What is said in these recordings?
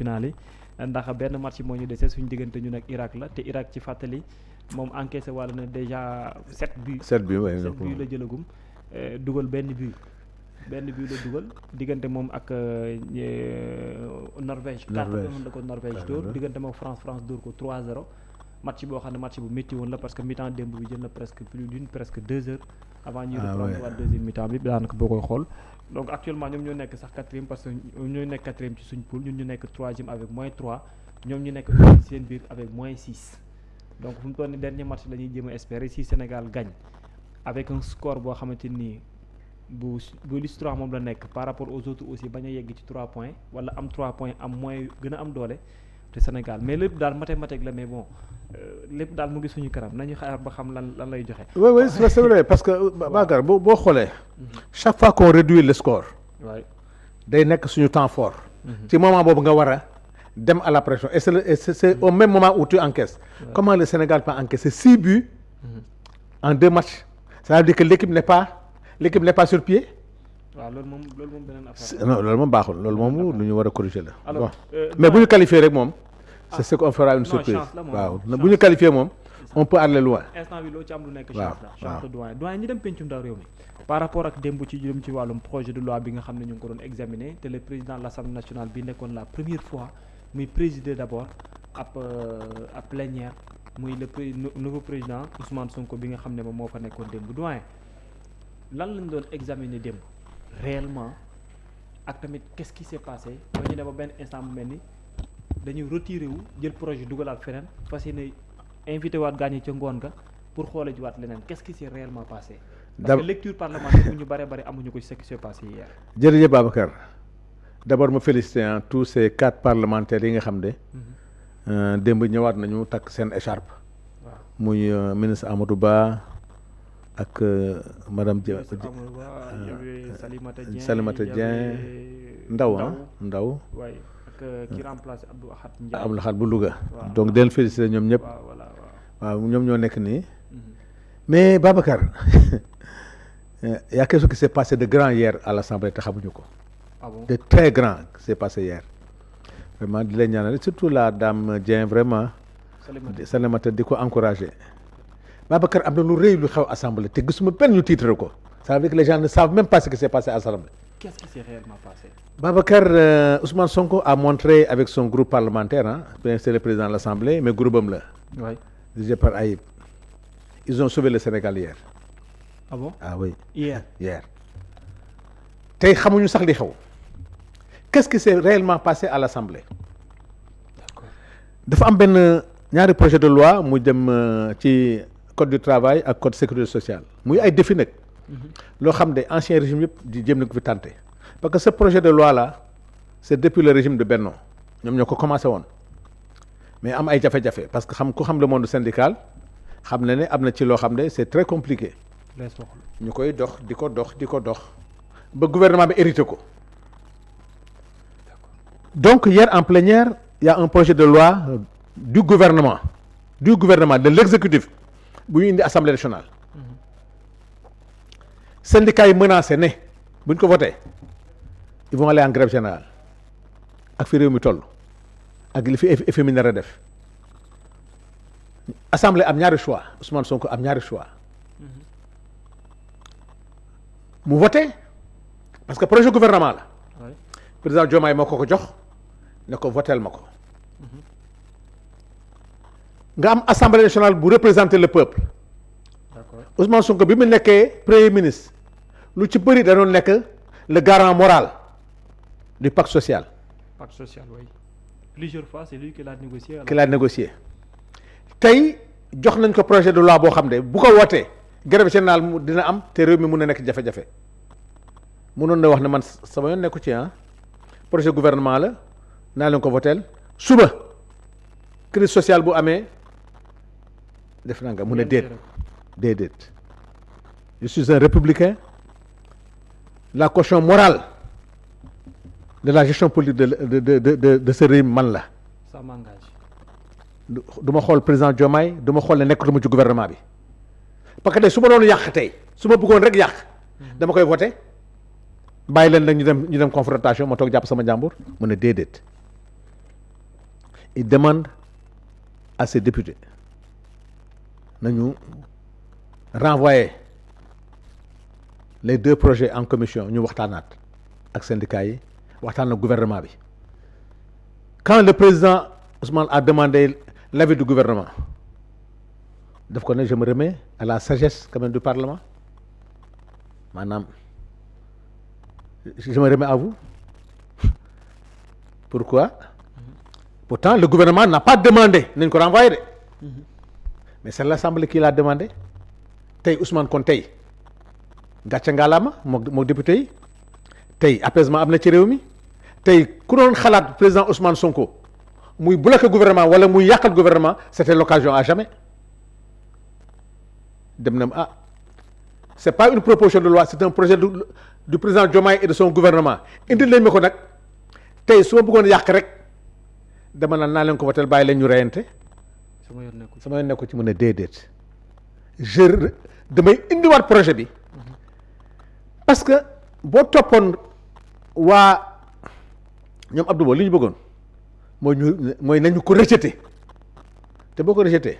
finale yi ndax benn match moo ñu dese suñu diggante ñu nag Irak la te Irak ci fàttali moom encaissé wàll na déjà 7 buts. 7 buts waaye 7 buts la jëlagum dugal benn but la dugal diggante moom ak Norvège. 4 la ko Norvège dóor diggante moom France dóor ko 3-0 match boo xam ne match bu métti woon la parce que mi-temps démb bi jël na presque plus presque 2 heures avant ñuy reprendre waa deuxième mi-temps bi daanaka boo koy xool donc actuellement ñoom ñoo nekk sax 4e parce que ñoo nekk 4e ci suñ poule ñun ñu nekk 3e avec -3 ñoom ñu nekk seen biir avec -6 donc fu mu toll nii dernier match la ñuy jéem a espérer si Sénégal gagne avec un score boo xamante ni bu liste 3 moom la nekk par rapport aux autres aussi bañ a yegg ci 3 points wala am 3 points am moins gën a am doole te Sénégal mais lépp daal mathématique la mais bon lépp daal mu ngi suñu kanam nañu xaar ba xam lan lay joxe. oui c'est vrai parce que Bakar boo xoolee. chaque fois qu'on réduit le score. waay day nekk suñu temps fort. ci moment boobu nga war a dem à la pression et c'est au même moment où tu encaisses. Comment le Sénégal peut encaisser 6 buts. en 2 matchs. ça veut dire que l'équipe n'est pas sur pied. waaw loolu moom beneen affaire. non loolu moom baaxul loolu moom lu ñu war a corriger la. alors mais bu ñu qualifié rek moom. c'est ce qu'on fera une surprise. waaw bu ñu qualifié moom. on peut aller loin. instant bi loo ci am lu nekk chance la chance de doyen ñi dem pencum ndaw réew mi par rapport ak démb ci jëm ci wàllum projet de loi bi nga xam ne ñu ngi ko doon examiner te le président de l'Assemblée nationale bi nekkoon la première fois muy présider d'abord ab plénière muy le nouveau président Ousmane Sonko bi nga xam ne moom moo fa nekkoon démb doyen lan lañ doon examiner démb réellement ak tamit qu'est-ce qui s'est passé ba ñu ne ba benn instant bu mel ni dañuy retiré wu jël projet dugalaat feneen fas yéene invité waat gaañi ca ngoon ga pour xoole ji waat leneen qu'est-ce qui s'est réellement passé parce que lecture parlementaire bu ñu bare amuñu ko ci ce qui s'est passé hier. jërëjëf Babacar d'abord ma féliciter tous ces 4 parlementaires yi nga xam ne démb ñëwaat nañu takk seen écharpe. waaw muy ministre Amadou Ba ak madame Dia. Salimata Dieng Ndaw waaye ak ki remplace Abdou Ahad Ndiaye. Abdou Ahad bu Louga. donc den féliciter ñoom ñëpp. waaw ñoom ñoo nekk nii. mais Babacar y a quelque chose qui s'est passé de grand hier à l'Assemblée te xamuñu ko. Ah bon? De très grand qui s'est passé hier. Vraiment di leen ñaanal surtout la dame Dieng vraiment. Salimata di ko encourager. Babacar am na lu rëy lu xew Assemblée te gisuma benn ñu titre ko. Ça veut dire que les gens ne savent même pas ce qui s'est passé à l'Assemblée. Qu'est-ce qui s'est réellement passé? Babacar Ousmane Sonko a montré avec son groupe parlementaire c'est le président de l'Assemblée mais groupe am la. Oui. Dirigé par Aïb. Ils ont sauvé le Sénégal hier. Ah bon? Ah oui. Hier. tey xamuñu sax li xew. Qu'est-ce qui s'est réellement passé à l'Assemblée? D'accord. dafa am benn ñaari projet de loi mu dem ci code du travail ak code sécurité sociale muy ay défi nag. loo xam ne ancien régime yëpp di jéem na ko fi tenté parce que ce projet de loi là c'est depuis le régime de Benno ñoom ñoo ko commencé woon mais am ay jafe-jafe parce que ku xam le monde syndical xam na ne am na ci loo xam ne c'est très compliqué ñu koy dox di ko dox ba gouvernement bi hérité ko. Donc hier en plénière il y a un projet de loi du gouvernement de l'exécutif bu ñu indi Assemblée nationale. Syndicats yi menacé ne bu ñu ko voté ils vont aller en grève générale ak fi réew mi toll ak li fi FMI nar a def. Assemblée am ñaari choix Ousmane Sonko am ñaari choix mu voté parce que projet gouvernement la. Oui. Président Diomaye moo ko jox ne ko votel ma ko. nga am Assemblée nationale bu représenter le peuple. D'accord. Ousmane Sonko bi mu nekkee premier ministre lu ci bëri da doon nekk le garant moral du pacte social. Pacte social, oui. Plusieurs fois c'est lui qui l'a négocié. Alors... qui l'a négocié tey jox nañ ko projet de loi boo xam ne bu ko wootee grève générale mu dina am te réew mi mun na nekk jafe-jafe munoon na wax ne man sama yoon nekku ci projet gouvernement la naa leen ko voteel suba crise sociale bu amee def naa nga mun a déedéet je suis un républicain la caution morale de la gestion politique de ce régime man la. Ça m'engage. du ma xool président Diomaye du ma xool ne nekkatuma ci gouvernement bi parce que tey su ma doon yàq tey su ma bëggoon rek yàq dama koy voté bàyyi leen nag ñu dem confrontation ma toog jàpp sama jàmbur mu ne déedéet il demande à ses députés nañu renvoyer les 2 projets en commission ñu waxtaanaat ak syndicats yi waxtaan ak gouvernement bi. Quand le président Ousmane a demandé l'avis du gouvernement daf ko ne je me remets à la sagesse quand même du Parlement maanaam je me remets à vous. Pourquoi? Pourtant le gouvernement n'a pas demandé nañ ko renvoyer de mais c'est l'Assemblée qui l'a demandé. Tey Ousmane kon tey gàcce ngalaama moo député yi tey apaisement am na ci réew mi tey ku doon xalaat président Ousmane Sonko muy bloquer gouvernement wala muy yàqal gouvernement c'était l'occasion à jamais. Dem na c'est pas une proposition de loi, c'est un projet du président Diomaye et de son gouvernement indi leen ma ko nag tey su ma bëggoon yàq rek dama naa leen ko wotal bàyyi leen ñu reyante sama yoon nekku ci mën a déedéet damay indiwaat projet bi parce que boo toppoon waa ñoom Abdou Mbow li ñu bëggoon mooy nañu ko rejeter te boo ko rejeter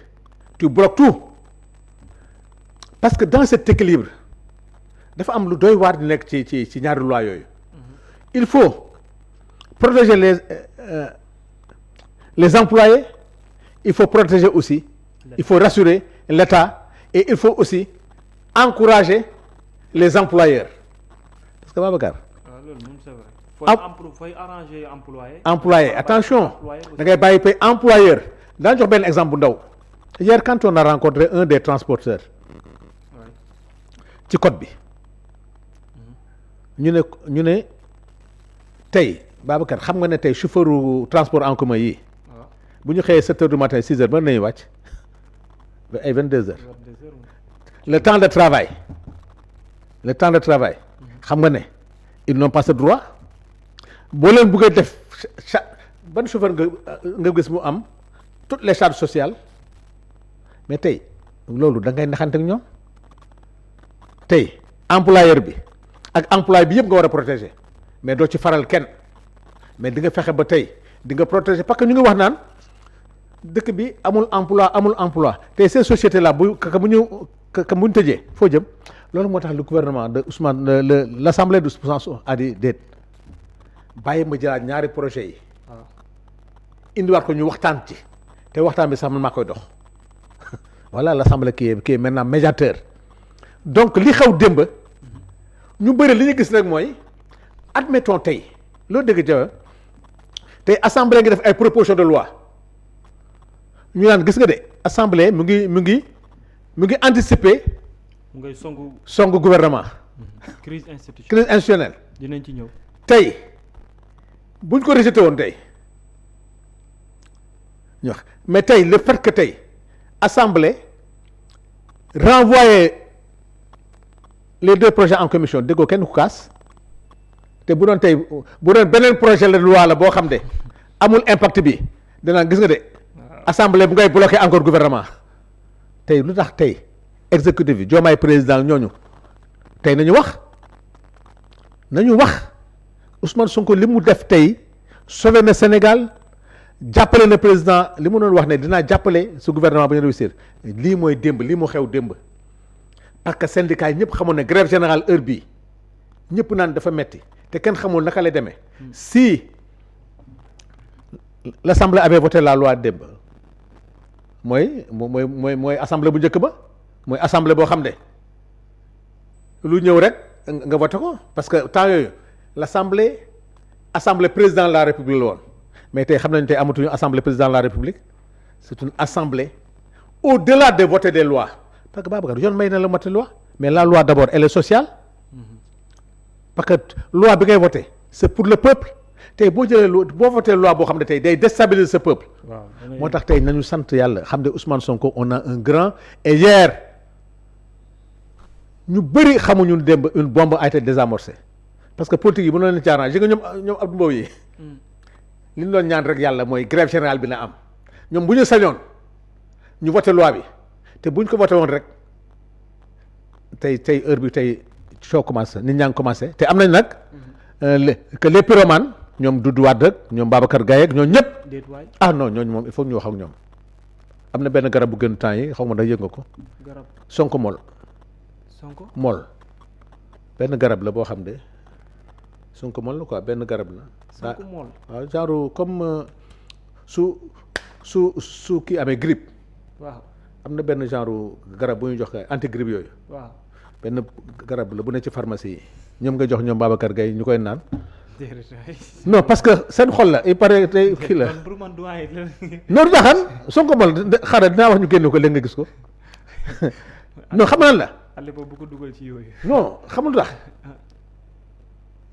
tu bloques tout parce que dans cet équilibre dafa am lu doy waar di nekk ci ñaari loi yooyu. Il faut protéger les employés, il faut protéger aussi, il faut rassurer l'État et il faut aussi encourager les employeurs. Parce que Babacar. Faut arranger employé. Attention, da ngay bàyyi pay employeur. Daan jox benn exemple bu ndaw. Hier quand on a rencontré un des transporteurs ci code bi ñu ne tey Babacar xam nga ne tey chauffeur transport en commun yi bu ñu xëyee 7 heures du matin 6 heures mën nañu wàcc ba ay 22 heures le temps de travail xam nga ne ils n'ont pas ce droit boo leen bëggee def ban chauffeur nga gis mu am toutes les charges sociales mais tey loolu da ngay naxante ak ñoom tey employeur bi ak employé bi yëpp nga war a protéger mais doo ci faral kenn mais di nga fexe ba tey di nga protéger parce que ñu ngi wax naan dëkk bi amul emploi tey ces sociétés là bu ñu tëjee foo jëm loolu moo tax le gouvernement de Ousmane l'assemblée de Ousmane a dit déet bàyyi ma jëlaat ñaari projets yi indiwaat ko ñu waxtaan ci te waxtaan bi sax man maa koy dox voilà l'assemblée qui est maintenant médiateur. Donc li xew démb ñu bëri li ñu gis nag mooy admettons tey loo dégg jawe tey assemblée ngi def ay proposition de loi ñu naan gis nga de assemblée mu ngi anticiper mu ngay songu gouvernement crise institutionnelle dinañ ci ñëw tey buñ ko rejeté woon tey ñu wax mais tey le fait que tey assemblée renvoyer les 2 projets en commission déggoo kenn ku kaas te bu doon beneen projet de loi la boo xam ne amul impact bi danaa gis nga de assemblée bu ngay bloquer encore gouvernement tey lu tax tey exécutif bi Diomaye président ñooñu tey nañu wax Ousmane Sonko li mu def tey sauvé na Sénégal jàppale na président li mu doon wax ne dinaa jàppale su gouvernement ba ñu réussir lii mooy démb lii moo xew démb parce que syndicat yi ñëpp xamoon ne grève générale heure bii ñëpp naan dafa metti te kenn xamul naka lay demee si l'assemblée avait voté la loi démb mooy assemblée bu njëkk ba mooy assemblée boo xam ne lu ñëw rek nga voté ko parce que temps yooyu assemblée président de la république la woon mais tey xam nañu tey amatuñu assemblée président de la république c'est une assemblée au-delà de voter des lois parce que Babacar yoon may na la voter loi mais la loi d'abord elle est sociale parce que loi bi ngay voter c'est pour le peuple tey boo voter loi boo xam ne tey day déstabiliser ce peuple moo tax tey nañu sant yàlla xam ne Ousmane Sonko on a un grand et hier ñu bëri xamuñu démb une bombe a été désamorcée parce que politique yi bu noonu leen caaraan nga ñoom Abdou Mbow yi li ñu doon ñaan rek yàlla mooy grève générale bi na am ñoom bu ñu sañoon ñu voté loi bi te buñ ko voté woon rek heure bi tey soo commencé nit ñaa ngi commencé te am nañ nag que les pyromanes ñoom Doudou Wade ak ñoom Babacar Gaye ak ñoom ñëpp. déet waay ah non ñooñu moom il faut ñu wax ak ñoom. am na benn garab bu gën temps yi xaw ma da yëg nga ko. garab Sonko mool. Sonko mool benn garab la boo xam ne Sonko mool la quoi benn garab la. Sonko mool waaw genre comme su kii amee grippe. waaw am na benn genre garab bu ñuy jox kay anti grippe yooyu. waaw benn garab la bu ne ci pharmacie yi ñoom nga jox ñoom Babacar Gaye ñu koy naan. non parce que seen xol la il paraît tey kii la. noonu jaaxaan Sonko mool xaaral dinaa wax ñu génne ko léegi nga gis ko non xam nga lan la. àll boobu bu ko dugal ci yooyu. non xamul tax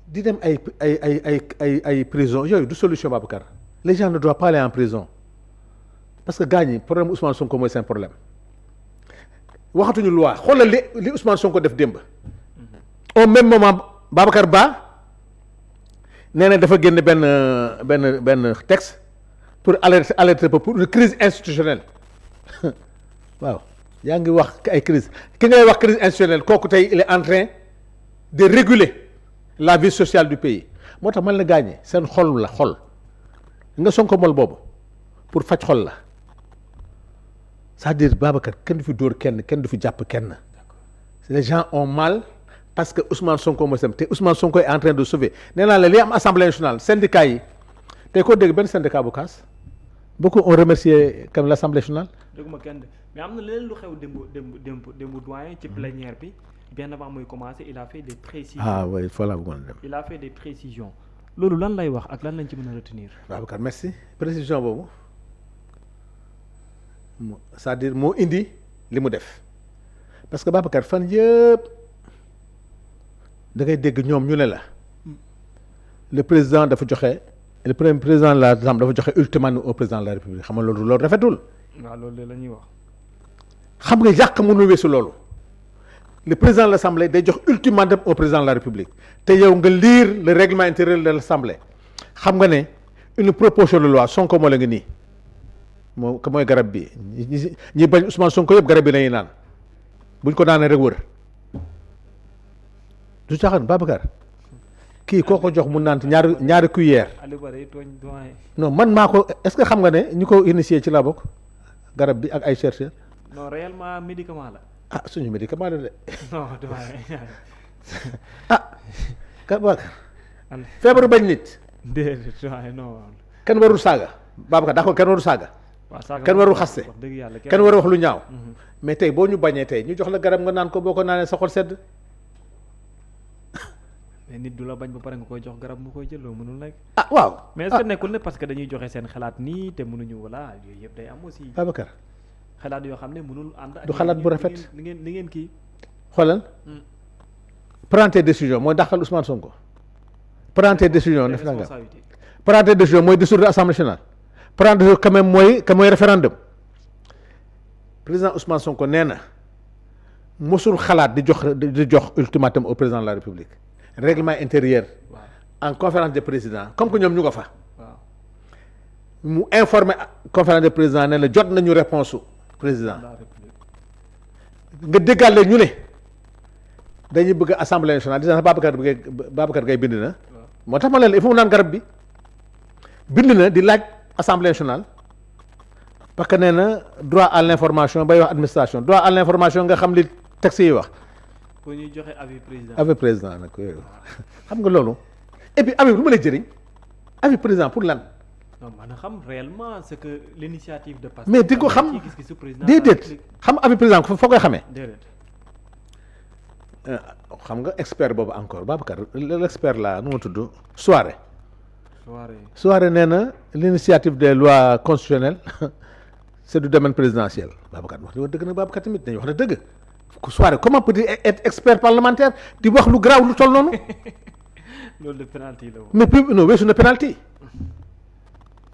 di dem ay prison yooyu du solution Babacar. les gens ne doivent pas aller en prison parce que gars ñi problème Ousmane Sonko mooy seen problème waxatuñu loi xoolal li Ousmane Sonko def démb. au même moment Babacar Ba nee na dafa génn benn texte pour alerter pour une crise institutionnelle waaw yaa ngi wax ay crise ki ngay wax crise institutionnelle kooku tey il est en train de réguler la vie sociale du pays moo tax man la gaañee seen xol la xol nga Sonko mool boobu pour faj xol la c'est-à-dire Babacar kenn du fi dóor kenn du fi jàpp kenn les gens ont mal parce que Ousmane Sonko mooy sam te Ousmane Sonko est en train de sauver nee naa la li am assemblée nationale syndicat yi tey koo dégg benn syndicat bu kaas beaucoup ont remercié comme l'assemblée nationale. dégguma kenn mais am na leneen lu xew démb doyen ci plénière bi bien avant muy commencer il a fait des précisions. ah oui voilà bu mën dem. il a fait des précisions loolu lan lay wax ak lan lañ ci mën a retenir. Babacar merci précision boobu c'est-à-dire moo indi li mu def parce que Babacar fan yëpp da ngay dégg ñoom ñu ne la le président dafa joxe le premier président de l'Assemblée dafa joxe ultimatum au président de la République xam nga loolu rafetul. waaw loolu la ñuy wax. xam nga yàq mënu weesu loolu le président de l'Assemblée day jox ultimatum au président de la République te yow nga lire le règlement intérieur de l'Assemblée xam nga ne une proposition de loi Sonko moo la ngi nii mooy garab bi ñi bañ Ousmane Sonko yëpp garab bi lañuy naan buñ ko naanee rek wër du caaxaan Babacar kii koo ko jox mu naan ñaari cuillère non man maa ko est-ce que xam nga ne ñu ko initié ci la bokk garab bi ak ay chercheurs. non réellement médicament la. ah suñu médicament la de. non Babacar feebaru bañ nit. déedéet non. kenn warul saaga Babacar d'accord kenn warul saaga. kenn warul xaste kenn warul wax lu ñaaw. mais tey boo ñu bañee tey ñu jox la garab nga naan ko boo ko naanee sa xol sedd. mais nit du la bañ ba pare nga koy jox garab mu koy jël loolu mënul nekk. ah waaw mais est-ce que nekkul ne parce que dañuy joxe seen xalaat nii te mënuñu voilà yooyu yëpp day am aussi. Babacar xalaat yoo xam ne mënul ànd. du xalaat bu rafet li ngeen kii. xoolal. prendre décision mooy dàqal Ousmane Sonko. prendre décision def na nga prendre décision mooy dissoudre l'Assemblée nationale. prendre décision quand même mooy référendum. président Ousmane Sonko nee na mosul xalaat di jox ultimatum au président de la République. règlement intérieur. en conférence de président comme que ñoom ñu ko fa. mu informé conférence de président ne la jot nañu réponse su président. nga déggaale ñu ne dañuy bëgg assemblée nationale di sax Babacar Gaye bind na. moo tax ma leen il faut mu naan garab bi bind na di laaj assemblée nationale parce que nee na droit à l'information bay wax administration droit à l'information nga xam li texte yi wax. pour ñuy joxe avis président. avis président nag yooyu xam nga loolu et puis avis lu ma lay jëriñ avis président pour lan. non man xam réellement c'est que l'initiative de passer. mais di ko xam déedéet xam avis président foo koy xamee. déedéet. xam nga expert boobu encore Babacar l'expert là nu ma tudd Souaré. Souaré nee na l'initiative des lois constitutionnelles c'est du domaine présidentiel Babacar wax dëgg nag Babacar tamit dañuy wax na dëgg. Souaré comment peut-il être expert parlementaire di wax lu garaaw lu toll noonu. loolu de penalty la mais plus non weesu na penalty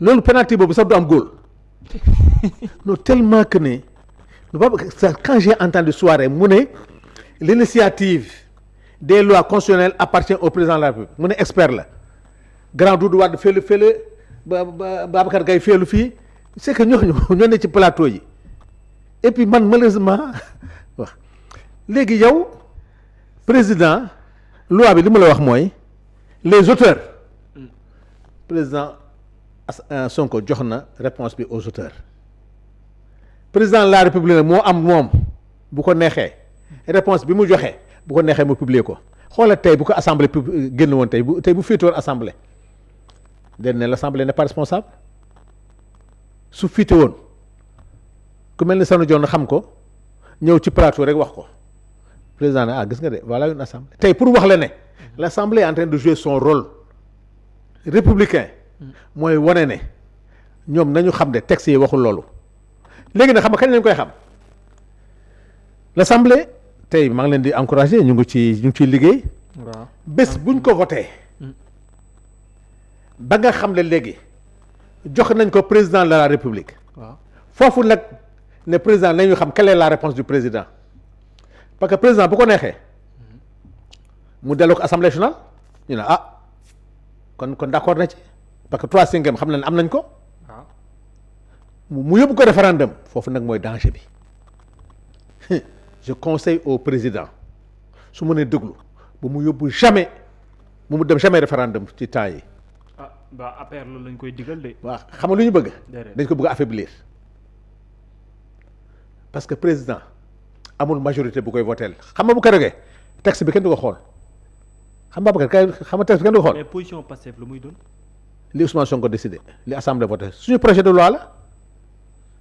loolu penalty boobu sax du am góol non tellement que ne quand j'ai entendu Souaré mu ne l'initiative des lois constitutionnelles appartient au président de la République mu ne expert la grand Doudou Wade fële Babacar Gaye feelu fii c'est que ñoo ne ci plateau yi et puis man malheureusement wax léegi yow président loi bi li ma la wax mooy les auteurs président Sonko jox na réponse bi aux auteurs président de la république nag moo am moom bu ko neexee réponse bi mu joxe bu ko neexee mu publier ko xoolal tey bu ko assemblée génn woon tey bu féete woon assemblée den ne l'assemblée n'est pas responsable su féete woon ku mel ni Sanu Dione xam ko ñëw ci plateau rek wax ko président ne gis nga de voilà une assemblée tey pour wax la ne l'assemblée est en train de jouer son rôle républicain mooy wane ne ñoom nañu xam ne texte yi waxul loolu léegi nag xam nga kañ lañ koy xam l'assemblée tey maa ngi leen di encourager ñu ngi ciy liggéey bés buñ ko voté ba nga xam ne léegi jox nañ ko président de la république foofu nag ne président nañu xam quelle est la réponse du président parce que président bu ko neexee mu delloo ko assemblée nationale ñu ne kon d'accord na ci parce que 3/5 xam na ne am nañ ko mu yóbbu ko référendum foofu nag mooy danger bi je conseille au président su mu nee déglu ba mu yóbbu jamais bu mu dem jamais référendum ci temps yi. ba APR loolu lañ koy digal de. waaw xam nga lu ñu bëgg. dañ ko bëgg a affaiblir parce que président amul majorité bu koy votel xam nga bu ko regee texte bi kenn du ko xool xam nga texte bi kenn du ko xool. mais position Pastef lu muy doon. li Ousmane Sonko décidé li assemblée voté suñu projet de loi la.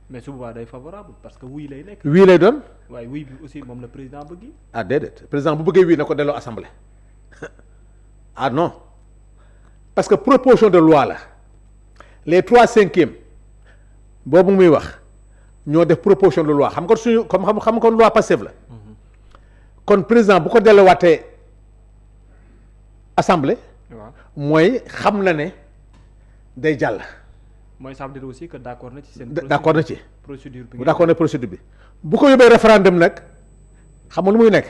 mais su boobaa day favorable parce que wuy lay nekk. wii lay doon. waaye wuy bi aussi moom la président bëgg. Déedéet président bu bëggee wii na ko delloo assemblée non parce que proposition de loi la les 3/5 boobu muy wax ñoo def proposition de loi xam nga suñu comme xam nga loi Pastef la. kon président bu ko delloowaatee assemblée. mooy xam na ne day jàll. mooy ça veut dire aussi que d'accord na ci seen. d'accord na ci procédure bi d'accord na procédure bi bu ko yóbbee référendum nag xam nga lu muy nekk.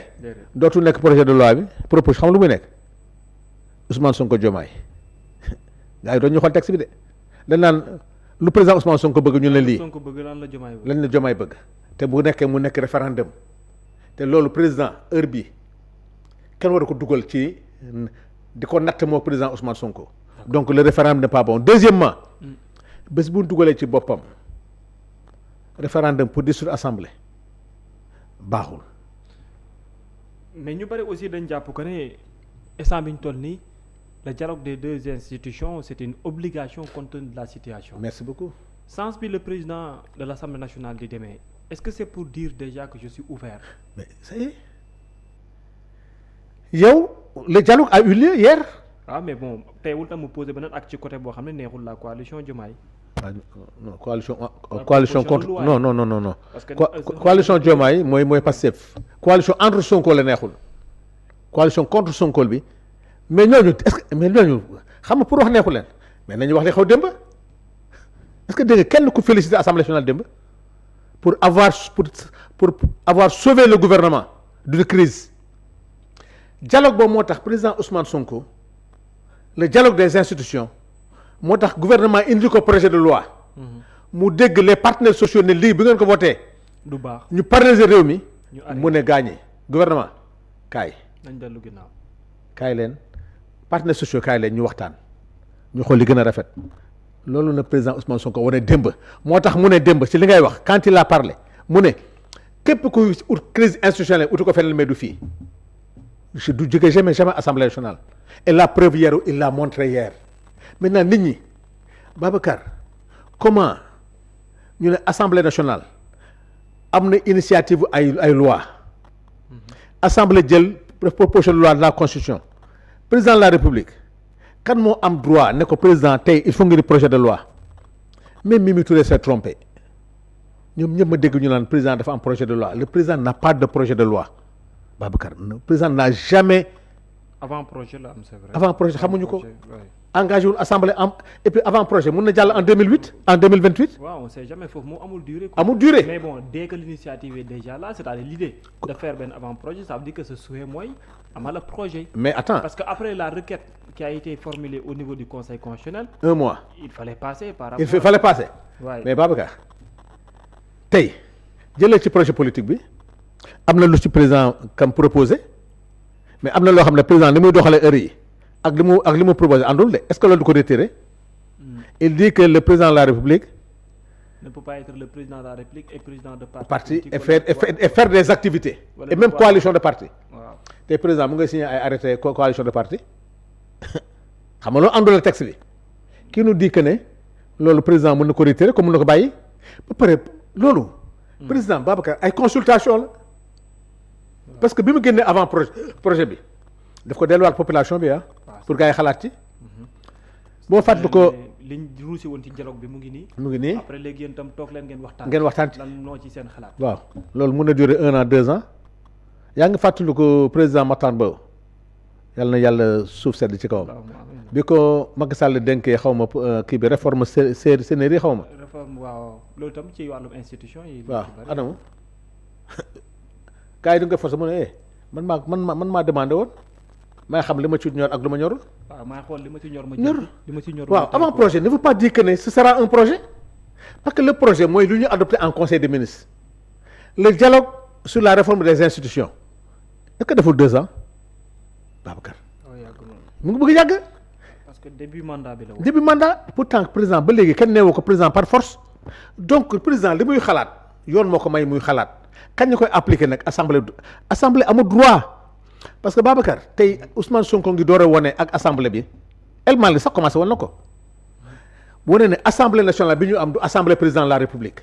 dootul nekk projet de loi bi proposition xam nga lu muy nekk Ousmane Sonko Diomaye gars yi doon ñu xool texte bi de dañ naan lu président Ousmane Sonko bëgg ñu ne lii. Sonko bëgg lan la Diomaye bëgg. lan la Diomaye bëgg te bu nekkee mu nekk référendum te loolu président heure bii kenn war ko dugal ci di ko natt moo président Ousmane Sonko. donc le référendum n'est pas bon deuxièmement bés bu ñu dugalee ci boppam référendum pour dissoudre assemblée baaxul. mais ñu bari aussi dañ jàpp que ne instant bi ñu toll nii le dialogue des deux institutions c'est une obligation compte tenu de la situation. merci beaucoup. sens bi le président de l'Assemblée nationale di demee est-ce que c'est pour dire déjà que je suis ouvert. mais ça y est yow le dialogue a eu lieu hier. mais bon teewul tam mu posé beneen acte ci côté boo xam ne neexul la coalition Diomaye. non coalition contre non. parce que coalition Diomaye mooy Pastef. coalition entre Sonko la neexul. coalition contre Sonko bi mais ñooñu est-ce que mais ñooñu xam nga pour wax neexul leen mais nañu wax li xew démb est-ce que dégg nga kenn ku féliciter Assemblée nationale démb pour avoir sauvé le gouvernement d'une crise dialogue boobu moo tax président Ousmane Sonko. le dialogue des institutions moo tax gouvernement indi ko projet de loi mu dégg les partenaires sociaux ne lii bi ngeen ko voté du baax ñu paralyser réew mi mu ne gaañee gouvernement kaay nañ dellu ginnaaw kaay leen partenaires sociaux kaay leen ñu waxtaan ñu xool li gën a rafet loolu na président Ousmane Sonko wane démb moo tax mu ne démb ci li ngay wax quand il a parlé mu ne képp kuy ut crise institutionnelle utu ko feneen mais du fii du jóge jamais assemblée nationale et la preuve hier il l'a montré hier maintenant nit ñi Babacar comment ñu ne assemblée nationale am na initiative ay loi assemblée jël proposition de loi de la constitution président de la république kan moo am droit ne ko président tey il faut nga ni projet de loi même Mimi Touré s'est trompé ñoom ñëpp ma dégg ñu naan président dafa am projet de loi le président n'a pas de projet de loi Babacar le président n'a jamais. avant projet la am c'est vrai. avant projet xamuñu ko engagé wul assemblée am et puis avant projet mun na jàll en 2028. waaw on sait jamais foofu moom amul durée. amul durée mais bon dès que l'initiative est déjà là c'est-à-dire l'idée de faire benn avant projet ça veut dire que ce souhait mooy amal ak projet. mais attends parce que après la requête qui a été formulée au niveau du conseil constitutionnel. un mois il fallait passer par rapport. il fallait passer. Ouais. mais Babacar tey jëlee ci projet politique bi am na lu ci président kam proposé. mais am na loo xam ne président ni muy doxalee heure yi ak li mu proposé àndul de est-ce que loolu du ko retiré il dit que le président de la République ne peut pas être le président de la République et président de parti et faire des activités et même coalition de parti. waaw te président mu ngay signé ay arrêté coalition de parti xam nga loolu àndul texte bi kii nous dit que ne loolu président mën na ko retirer comme mën na ko bàyyi ba pare loolu. président Babacar ay consultation la. parce que bi mu génnee avant projet bi daf ko delluwaat population bi pour gars yi xalaat ci. boo fàttali ko liñ ruusi woon ci dialogue bi mu ngi nii. mu ngi nii après léegi yéen itam toog leen ngeen waxtaan ci lan noo ci seen xalaat. waaw loolu mun na durer 1 an 2 ans yaa ngi fàttali ko président Matar Mbow yàlla na yàlla suuf sedd ci kawam. bi ko Macky Sall dénkee xaw ma kii bi réforme sénéri xaw ma. réforme waaw loolu itam ci wàllum institution yi. waaw anamu gars yi du nga forcé mu ne man maa demandé woon may xam li ma ci ñor ak lu ma ñorul. waaw maa xool li ma ci ñor ma ñor li ma ci ñor waaw avant projet ne veut pas dire que ne ce sera un projet parce que le projet mooy lu ñu adopté en conseil des ministres le dialogue sur la réforme des institutions est-ce que deful 2 ans Babacar. mu ngi bëgg yàgg. parce que début mandat bi la woon. début mandat pourtant président ba léegi kenn neewu ko président par force donc président li muy xalaat yoon moo ko may muy xalaat kañ ñu koy appliquer nag assemblée amul droit. parce que Babacar tey Ousmane Sonko ngi door a wone ak assemblée bi El Malick sax commencé woon na ko wane ne assemblée nationale bi ñu am du assemblée président de la République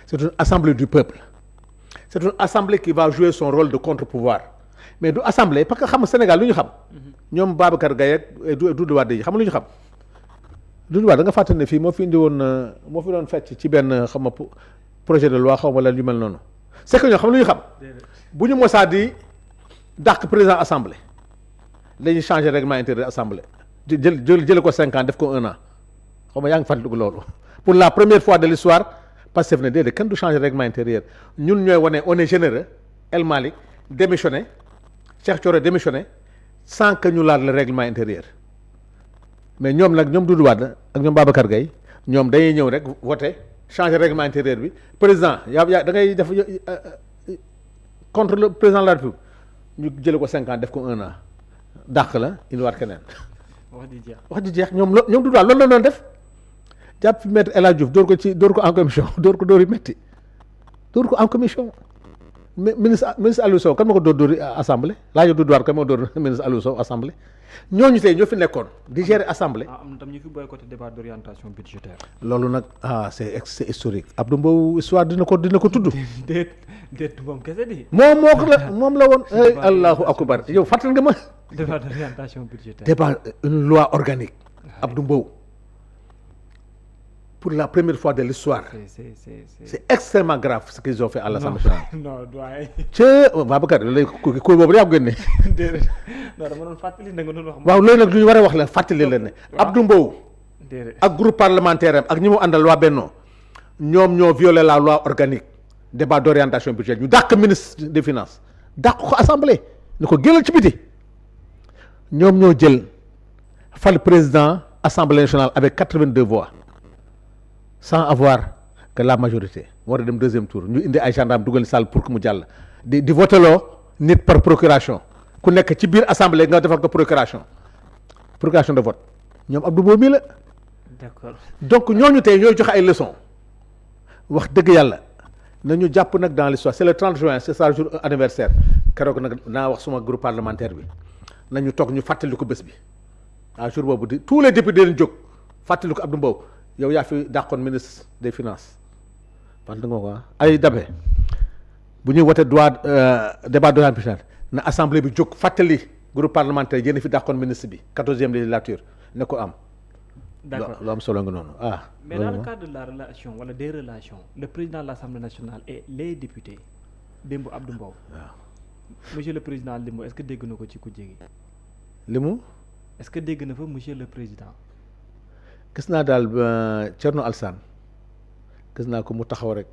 c'est une assemblée du peuple c'est une assemblée qui va jouer son rôle de contre-pouvoir mais du assemblée parce que xam nga Sénégal lu ñu xam ñoom Babacar Gaye ak Doudou Wade yi xam nga lu ñu xam Doudou Wade da nga fàttali ne fii moo fi indi woon moo fi doon fecc ci benn xam nga projet de loi xaw ma la yu mel noonu c'est que ñoo xam lu ñu xam bu ñu mosaa di dàq président assemblée dañuy changer règlement intérieur assemblée jële ko 5 ans def ko 1 an xaw ma yaa ngi fàttaliku loolu pour la première fois de l'histoire Pastef ne déedéet kenn du changer règlement intérieur ñun ñooy wane on est généreux El Malick démissionné Cheikh Thioro démissionné sans que ñu laal le règlement intérieur mais ñoom nag ñoom Doudou Wade ak ñoom Babacar Gaye ñoom dañuy ñëw rek voter changer règlement intérieur bi président yaa da ngay def contre le président de la République ñu jële ko 5 ans def ko 1 an dàq la indiwaat keneen. wax ji jeex ñoom Doudou Wade loolu la doon def jàpp maître El Hadj Diouf dóor ko en commission dóor yu métti dóor ko en commission mais ministre Aliou Sow kan ma ko dóor assemblée laajoo Doudou Wade kan ma ko dóor ministre Aliou Sow assemblée ñooñu tey ñoo fi nekkoon di gérer assemblée. am na tam ñu fi boycotté débat d'orientation budgétaire. loolu nag c'est historique Abdou Mbow histoire dina ko tudd. déet moom kese di. moom la woon. allahu akbar yow fàttali nga ma. débat d'orientation budgétaire. débat une loi organique. Abdou Mbow pour la première fois de l'histoire. c'est extrêmement grave ce qu'ils ont fait à l'Assemblée nationale. non doy. Babacar léegi ku boobu yaa ko génne. déedéet non dama doon fàttali nga doon wax. waaw loolu nag lu ñu war a wax la fàttali leen ne. Abdou Mbow. ak groupe parlementaire am ak ñi mu àndal waa Benno ñoom ñoo violé la loi organique. débat d'orientation budgétaire ñu dàq ministre des finances dàq ko assemblée ni ko génnal ci biti ñoom ñoo jël fal président assemblée nationale avec 82 voix sans avoir que la majorité war a dem 2e tour ñu indi ay gendarme dugal salle pour que mu jàll di voteloo nit par procuration ku nekk ci biir assemblée nga defal ko procuration de vote ñoom Abdou Mbow mii la. d'accord donc ñooñu tey ñooy joxe ay leçons wax dëgg yàlla. nañu jàpp nag dans l'histoire c'est le 30 juin c'est ça jour anniversaire keroog nag naa wax suma groupe parlementaire bi nañu toog ñu fàttali ko bés bi jour boobu di tous les députés dañu jóg fàttali ko Abdou Mbow yow yaa fi dàqoon ministre des finances fàttali nga ko ay dabe bu ñuy wote débat d'orientation na assemblée bi jóg fàttali groupe parlementaire yéen fi dàqoon ministre bi 14e législature ne ko am. d'accord lu am solo nga noonu mais dans le cadre de la relation wala des relations le président de l'Assemblée nationale et les députés démb Abdou Mbow. waaw monsieur le président démb est-ce que dégg na ko ci kujje gi. li mu. est-ce que dégg na fa monsieur le président. gis naa daal Thierno Alassane gis naa ko mu taxaw rek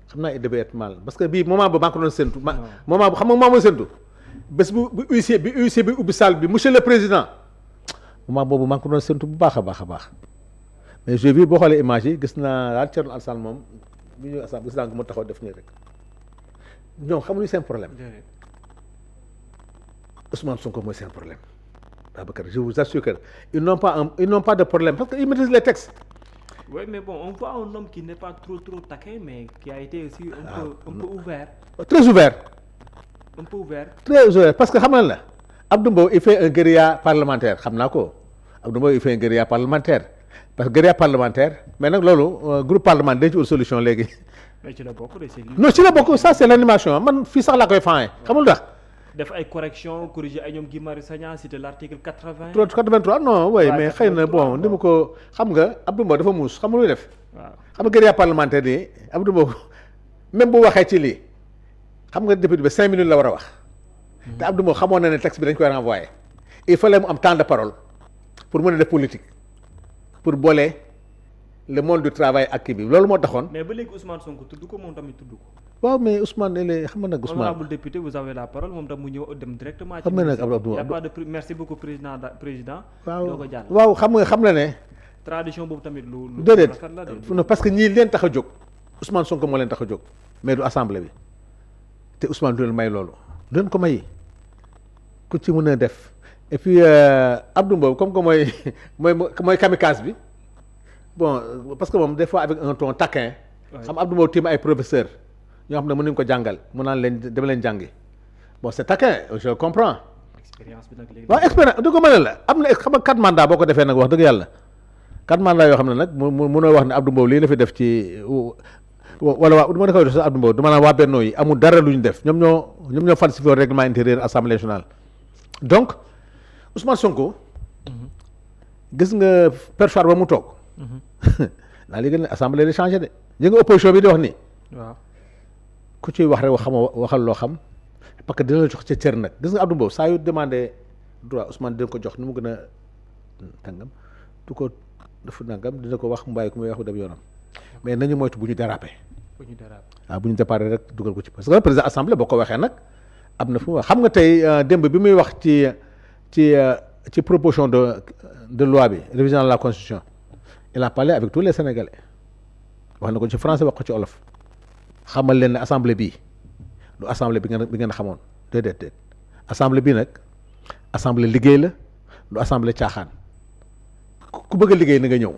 xam naa il devait être mal parce que bii moment ba maa ko doon séntu. moment bu xam nga maa mooy séntu bés bu huissier bi ubbi salle bi monsieur le président. moment boobu maa ngi ko doon séntu bu baax a baax mais j'ai vu boo xoolee image yi gis naa daal Thierno Alassane moom bi ñuy assemblée gis naa ko mu taxaw def nii rek ñoom xamuñu seen problème Ousmane Sonko mooy seen problème Babacar, je vous assure que ils n'ont pas de problème parce qu'ils maîtrisent les textes. Oui, mais bon, on voit un homme qui n'est pas trop taquin, mais qui a été aussi un peu ouvert. Très ouvert. Un peu ouvert. Très ouvert parce que xam nga la Abdou Mbow il fait un guérilla parlementaire xam naa ko Abdou Mbow il fait un guérilla parlementaire parce que guérilla parlementaire mais nag loolu groupe parlementaire dañ ci ut solution léegi. mais ci la bokk de c'est non ci la bokk ça c'est l'animation man fii sax laa koy fànn xamul ndax. def ay correction corriger ay ñoom Guy Marius Sagna cité l'article 80. 83 non oui mais xëy na bon ni mu ko xam nga Abdou Mbow dafa muus xam nga luy def. waaw xam nga guérilla parlementaire nii Abdou Mbow même bu waxee ci lii xam nga député bi 5 minutes la war a wax. te Abdou Mbow xamoon na ne texte bi dañ koy renvoyer il fallait mu am temps de parole pour mën a def politique pour boole le monde du travail ak kii bi loolu moo taxoon. mais ba léegi Ousmane Sonko tudd ko moom tamit tudd ko. waaw mais Ousmane ne xam nga nag Ousmane honorable député vous avez la parole moom tam mu ñëw dem directement. xam nga nag y a pas de merci beaucoup président. doo ko jàll waaw xam na ne. tradition boobu tamit lu déedéet rafet la de. non parce que ñii leen tax a jóg Ousmane Sonko moo leen tax a jóg mais du assemblée bi te Ousmane du leen may loolu du leen ko may ku ci mën a def et puis Abdou Mbow comme que mooy kamikaze bi bon parce que moom des fois avec un ton taquin. xam Abdou Mbow tiim ay professeur ñoo xam ne mën nañu ko jàngal mu naan leen dem leen jàngi bon c'est taquin je comprends. expérience bi nag léegi. waaw expérience du ko mën la am na xam nga 4 mandats boo ko defee nag wax dëgg yàlla 4 mandats yoo xam ne nag mënoo wax ne Abdou Mbow lii la fi def ci wala waa du ma defee sax Abdou Mbow dama naan waa Benno yi amul dara lu ñu def ñoom ñoo falsifié woon règlement intérieur assemblée nationale donc Ousmane Sonko. gis nga perchoir ba mu toog. naa léegi ne assemblée di changé de. yi nga opposition bi di wax nii. waaw ku ciy wax rek waxal loo xam parce que dina la jox ca cër nag gis nga Abdou Mbow saa yu demandé droit Ousmane dina ko jox ni mu gën a tàngam du ko defu nangam dina ko wax mbaay ku muy waxu dem yoonam mais nañu moytu bu ñu dérapé. waaw bu ñu déparé rek dugal ko ci parce que président assemblée boo ko waxee nag am na fu mu wax xam nga tey démb bi muy wax ci proposition de loi bi révision de la constitution il a parlé avec tous les Sénégalais wax na ko ci français wax ko ci olof xamal leen ne assemblée bii du assemblée bi ngeen xamoon déedéet assemblée bii nag assemblée liggéey la du assemblée caaxaan ku bëgg a liggéey na nga ñëw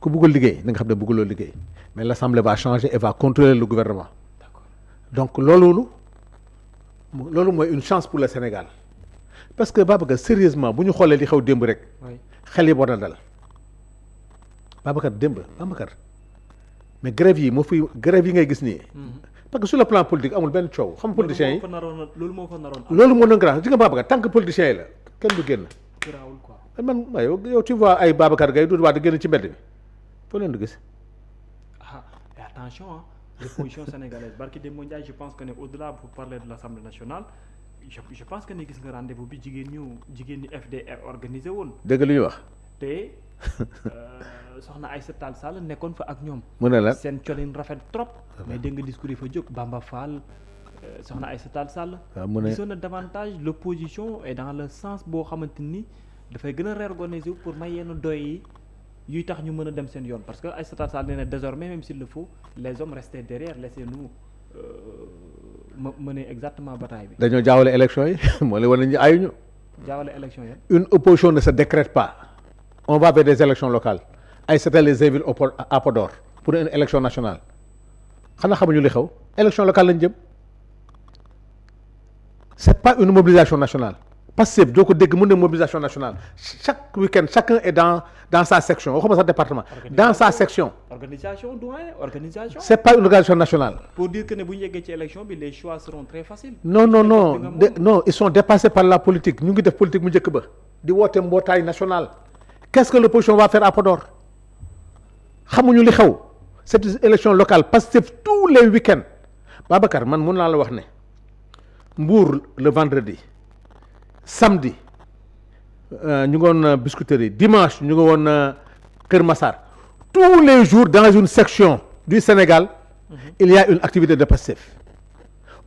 ku bëggul liggéey na nga xam ne bëgguloo liggéey mais l'assemblée va changer et va contrôler le gouvernement. D'accord. Donc loolu mooy une chance pour le Sénégal parce que Babacar sérieusement bu ñu xoolee li xew démb rek. xel yi war na dal Babacar démb mais grève yi ngay gis nii. parce que sur le plan politique amul benn coow xam politiciens yi loolu moo fa naroon loolu moo doon grave di nga Babacar tant que politiciens yi la kenn du génn. garaawul quoi. man yow tu vois ay Babacar Gaye du waa di génn ci mbedd bi foo leen di gis. Et attention l'opposition sénégalaise barki Demba Ndiaye je pense que ne au-delà pour parler de l'Assemblée nationale je pense que ne gis nga rendez-vous bi jigéen ñi FDR organisé woon. dëgg lu ñuy wax. te soxna Aïssata Tall Sall nekkoon fa ak ñoom. mu ne la seen colin rafet trop. mais dégg nga discours yi fa jóg Bamba Fall soxna Aïssata Tall Sall. waaw mu ne gisoon na davantage l'opposition est dans le sens boo xamante ni dafay gën a réorganiser pour may yenn doy yi. yuy tax ñu mën a dem seen yoon parce que Aïssata Tall Sall nee na désormais même s'il le faut les hommes rester derrière laissez-nous mener exactement bataille bi. dañoo jaawale élection yi moo lay wane ñu ayuñu. jaawale élection yi. une opposition ne se décrète pas on va vers des élections locales Aïssata les invite à Podor pour une élection nationale xanaa xamuñu li xew élection locale lañ jëm c'est pas une mobilisation nationale. Pastef doo ko dégg mën na mobilisation nationale chaque week-end chacun est dans sa section waxuma sax département dans sa section. organisation c'est pas une organisation nationale. pour dire que ne bu ñu yeggee ci élection bi les choix seront très faciles. non ils sont dépassés par la politique ñu ngi def politique mu njëkk ba di woote mbootaay national qu'est-ce que l'opposition va faire à Podor xamuñu li xew cette élection locale Pastef tous les week-ends Babacar man mun naa la wax ne Mbour le vendredi. Samedi ñu ngi woon Biscuiterie dimanche ñu ngi woon Kër Massar tous les jours dans une section du Sénégal il y a une activité de Pastef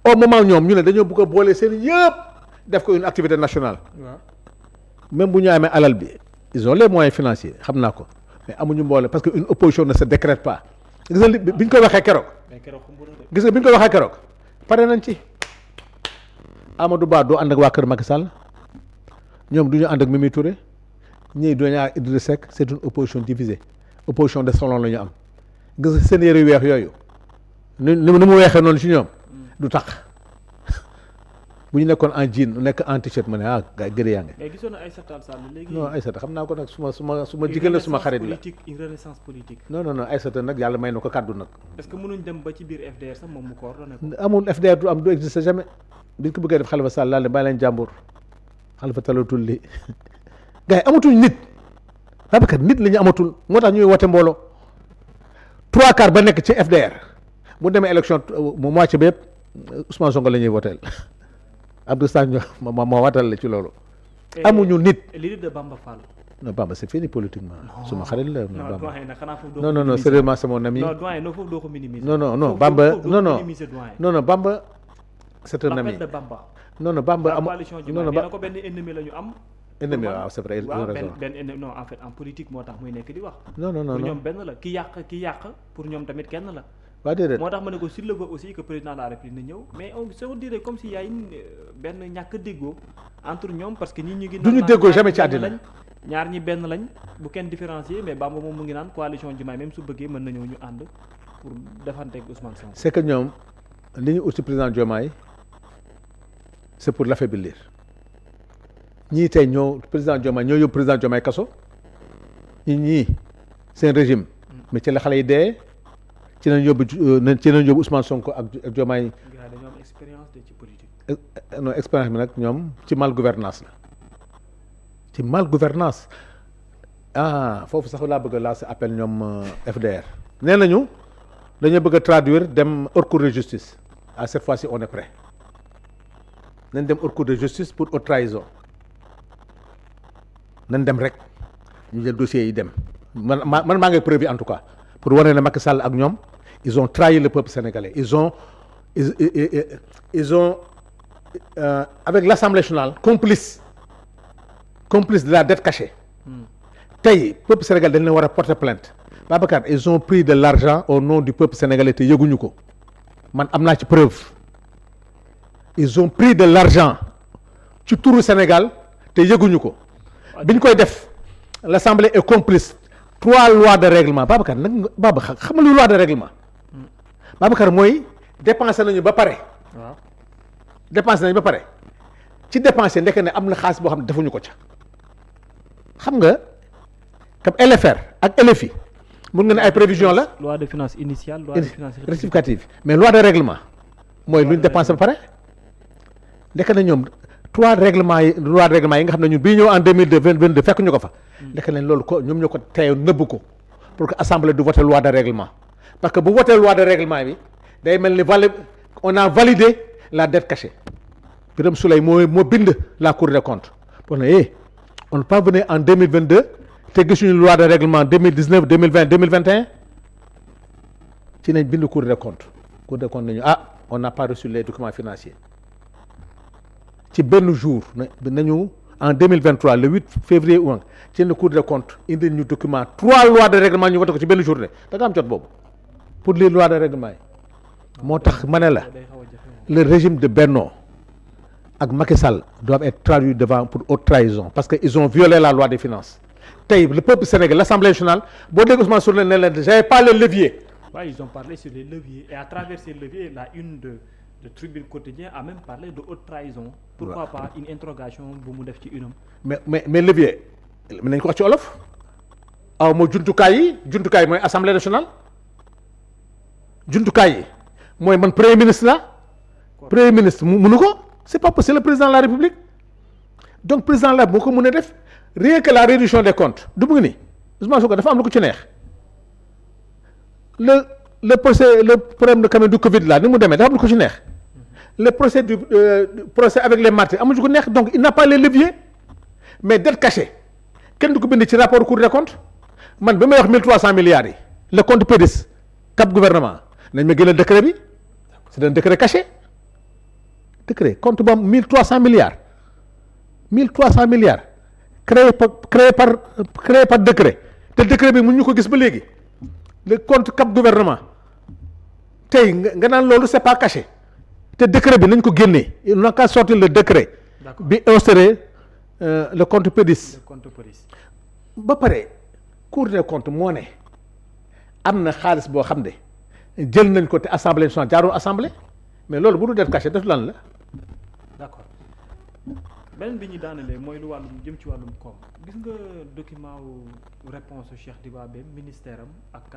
au moment ñoom ñu ne dañoo bëgg a boole seen yëpp def ko une activité nationale. même bu ñu amee alal bi ils ont les moyens financiers xam naa ko mais amuñu mboole parce que une opposition ne se décrète pas gis nga bi ñu koy waxee keroog. gis nga bi ñu koy waxee keroog pare nañ ci Amadou Ba doo ànd ak waa Kër Macky Sall ñoom du ñu ànd ak Mimi Touré ñii du ñu ànd ak Idrissa Seck c'est une opposition divisée opposition de salon la ñu am gis nga seen yére yu weex yooyu ni mu weexee noonu ci ñoom du tax bu ñu nekkoon en jean nekk en t-shirt ma ne gars gëri yaa ngi. mais gisoon na Aïssata Tall Sall léegi. non Aïssata xam naa ko nag suma jigéen la suma xarit la une renaissance politique. non Aïssata nag yàlla may na ko kàddu nag. est-ce que mënuñ dem ba ci biir FDR sax moom mu coordonné ko. amul FDR du am du existe jamais biñ ko bëggee def Khalifa Sall laal bàyyi leen jàmbur Khalifa talatul li gars yi amatuñ nit Babacar nit la ñu amatul moo tax ñuy wote mbooloo 3/4 ba nekk ci FDR bu demee élection mu moitié ba yëpp Ousmane Sonko la ñuy woteel Abdou Sagne moo watal la ci loolu. amuñu nit. l'idée de Bamba Fall. non Bamba c'est fini politiquement. suma xarit la non doyen nag xanaa foofu doo ko non sérieusement c'est mon ami. non doyen non foofu doo ko minimiser. non Bamba non Bamba c'est un ami. de Bamba. non Bamba am non ba ko benn ennemi la ñu am. ennemi waaw c'est vrai. waaw benn ennemi non en fait en politique moo tax muy nekk di wax. non pour ñoom benn la ki yàq pour ñoom tamit kenn la. waaw déedéet moo tax ma ne ko s'il le veut aussi que président de la République na ñëw mais on dirait comme s'il y a benn ñàkk déggoo entre ñoom parce que ñi ñu ngi. du ñu déggoo jamais ci àddina ñaar ñi benn lañ bu kenn différencier mais Bamba moom mu ngi naan coalition Diomaye même su bëggee mën na ñëw ñu ànd pour defanteeg Ousmane Sonko. c'est que ñoom li ñu ut ci président Diomaye c'est pour l'affaiblir ñii tey président Diomaye ñoo yóbbu président Diomaye kaso ñii seen régime mais ci la xale yi dee. ci lañ yóbbu Ousmane Sonko ak Diomaye. dañoo am expérience ci politique. non expérience bi nag ñoom ci mal gouvernance la ci mal gouvernance foofu sax laa bëgg a lancer appel ñoom FDR. nee nañu dañoo bëgg a traduire dem haute cour de justice cette fois-ci on est prêt nañ dem haute cour de justice pour haute trahison nañ dem rek ñu jël dossiers yi dem man maa ngi preuve en tout cas. pour wane ne Macky Sall ak ñoom ils ont trahi le peuple sénégalais ils ont avec l'Assemblée nationale complice de la dette cachée tey peuple sénégalais dañ leen war a porter plainte Babacar ils ont pris de l'argent au nom du peuple sénégalais te yëguñu ko man am naa ci preuve ils ont pris de l'argent ci turu Sénégal te yëguñu ko biñ koy def l'Assemblée est complice 3 lois de règlement Babacar nag xam nga lu loi de règlement Babacar mooy dépensé nañu ba pare. waaw dépensé nañu ba pare ci dépensé ndeke ne am na xaalis boo xam ne defuñu ko ca xam nga comme LFR ak LFI mun nga ne ay prévision la. loi de finances initiale loi de finances rectificative mais loi de règlement mooy lu ñu dépensé ba pare ndeke ne ñoom 3 règlements yi loi de règlement yi nga xam ne ñun bii ñëw en 2022 fekk ñu ko fa. ndeke ne loolu ko ñoom ñoo ko teew nëbb ko pour que assemblée du voter loi de règlement parce que bu voter loi de règlement bi day mel ni on a validé la dette cachée Birame Souleye moo bind la Cour des comptes pour ne on ne peut pas venir en 2022 te gisuñu loi de règlement 2019 2020 2021 ci nañ bind Cour des comptes nañu on n'a pas reçu les documents financiers ci benn jour nañu en 2023 le 8 février ou ci la Cour des comptes indi ñu document 3 lois de règlement ñu voté ko ci benn journée da nga am jot boobu pour les lois de règlement yi moo tax ma ne la le régime de Benno ak Macky Sall doivent être traduits devant pour haute trahison parce que ils ont violé la loi des finances tey le peuple sénégalais l'Assemblée nationale boo dégg Ousmane Sonko ne leen j'avais pas le levier. Ouais, ils ont parlé sur les leviers et à travers ces leviers la une de Tribune Quotidien a même parlé de haute trahison. pourquoi pas une interrogation bu mu def ci unam. mais levier mën nañ ko wax ci olof mooy jumtukaay yi mooy Assemblée nationale jumtukaay yi mooy man premier ministre la premier ministre mënu ko c'est pas possible le président de la République donc président la moo ko mën a def rien que la réduction des comptes du bëgg ni Ousmane Sonko dafa am lu ko ci neex le problème de quand même du Covid là ni mu demee dafa am lu ko ci neex le procès procès avec les martyrs amuñu ko neex donc il n'a pas les leviers mais dette cachée kenn du ko bind ci rapport Cour des comptes man ba may wax 1300 milliards yi le compte PDS cap gouvernement nañ ma génneel décret bi c'est un décret caché décret compte bu am 1300 milliards créé par décret te décret bi mun ñu ko gis ba léegi le compte cap gouvernement tey nga naan loolu c'est pas caché te décret bi nañ ko génnee il n'a qu'à sortir le décret bi instauré le compte PDIS. le compte PDIS. ba pare Cour des comptes moo ne am na xaalis boo xam ne jël nañ ko te assemblée nationale jaarul assemblée mais loolu bu dul def cachet def lan la. d'accord beneen bi ñu daanalee mooy lu wàllum jëm ci wàllum koom gis nga document wu réponse Cheikh Diba Bène ministère am ak.